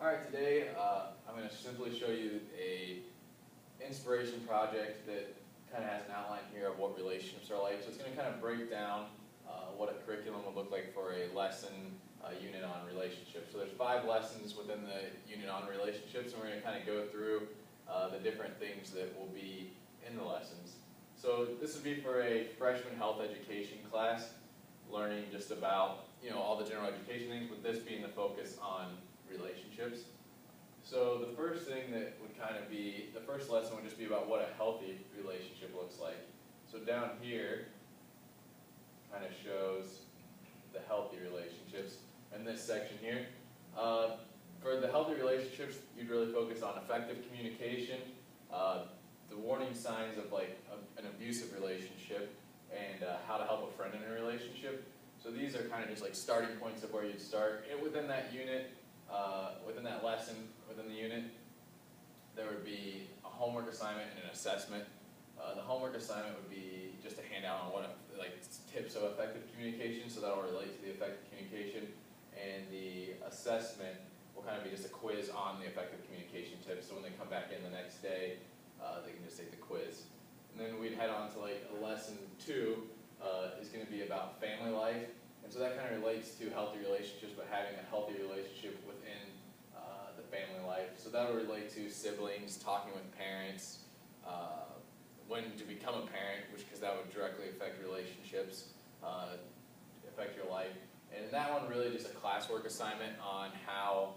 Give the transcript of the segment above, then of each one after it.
Alright, today I'm going to simply show you a inspiration project that kind of has an outline here of what relationships are like. So it's going to kind of break down what a curriculum would look like for a lesson unit on relationships. So there's 5 lessons within the unit on relationships, and we're going to kind of go through the different things that will be in the lessons. So this would be for a freshman health education class, learning just about all the general education things, with this being the focus on relationships. So the first thing that would kind of be, the first lesson would just be about what a healthy relationship looks like. So down here kind of shows the healthy relationships. In this section here, for the healthy relationships, you'd really focus on effective communication, the warning signs of an abusive relationship, and how to help a friend in a relationship. So these are kind of just like starting points of where you'd start. And within that unit, within that lesson, within the unit, there would be a homework assignment and an assessment. The homework assignment would be just a handout on tips of effective communication, so that will relate to the effective communication. And the assessment will kind of be just a quiz on the effective communication tips, so when they come back in the next day, they can just take the quiz. And then we'd head on to lesson 2 is going to be about family life. And so that kind of relates to healthy relationships, but having a healthy relationship within the family life. So that would relate to siblings, talking with parents, when to become a parent, because that would directly affect relationships, affect your life. And that one really just a classwork assignment on how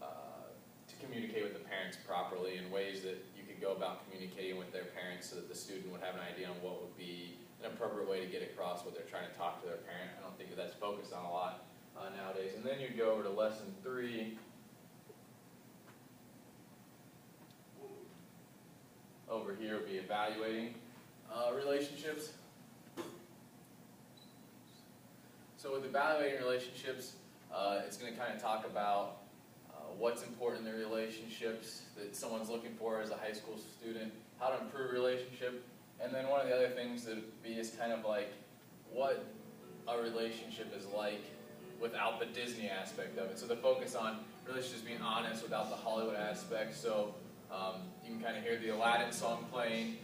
to communicate with the parents properly, and ways that you could go about communicating with their parents so that the student would have an idea on what would be an appropriate way to get across what they're trying to talk to their parent. I don't think that's focused on a lot nowadays. And then you'd go over to lesson 3. Over here would be evaluating relationships. So with evaluating relationships, it's going to kind of talk about what's important in the relationships that someone's looking for as a high school student, how to improve relationship. And then one of the other things that would be is kind of like what a relationship is like without the Disney aspect of it. So the focus on relationships being honest without the Hollywood aspect. So you can kind of hear the Aladdin song playing.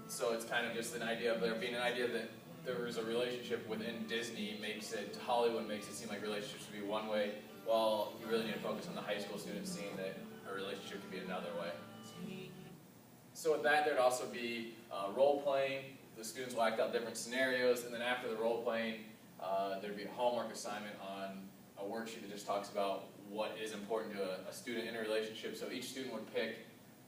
So it's kind of just an idea of there being an idea that there is a relationship within Disney Hollywood makes it seem like relationships should be one way, while you really need to focus on the high school students seeing that a relationship can be another way. So with that, there'd also be role-playing. The students will act out different scenarios, and then after the role-playing, there'd be a homework assignment on a worksheet that just talks about what is important to a student in a relationship. So each student would pick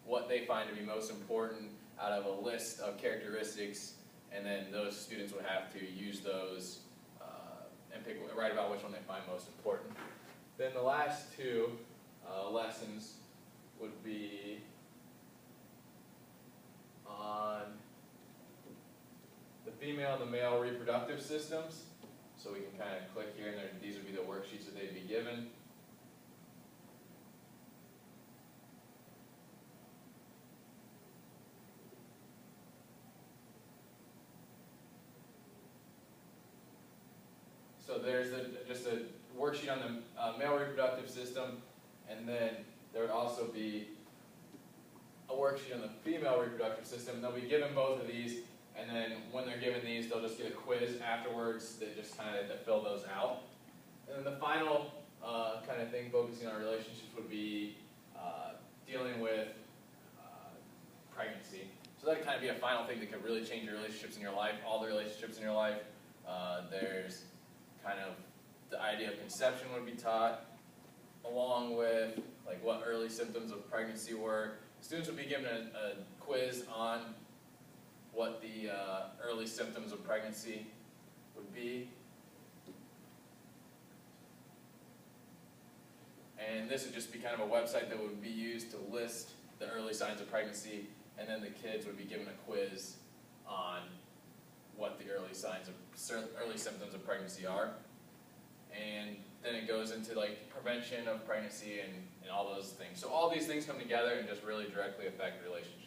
what they find to be most important out of a list of characteristics, and then those students would have to use those and write about which one they find most important. Then the last 2 lessons would be on the female and the male reproductive systems. So we can kind of click here, and these would be the worksheets that they'd be given. So there's just a worksheet on the male reproductive system, and then there would also be a worksheet on the female reproductive system. They'll be given both of these, and then when they're given these, they'll just get a quiz afterwards that just kind of fill those out. And then the final kind of thing focusing on relationships would be dealing with pregnancy. So that would kind of be a final thing that could really change your relationships in your life, all the relationships in your life. There's kind of the idea of conception would be taught, along with what early symptoms of pregnancy were. Students would be given a quiz on what the early symptoms of pregnancy would be. And this would just be kind of a website that would be used to list the early signs of pregnancy, and then the kids would be given a quiz on what the early symptoms of pregnancy are. And then it goes into prevention of pregnancy and all those things. So all these things come together and just really directly affect relationships.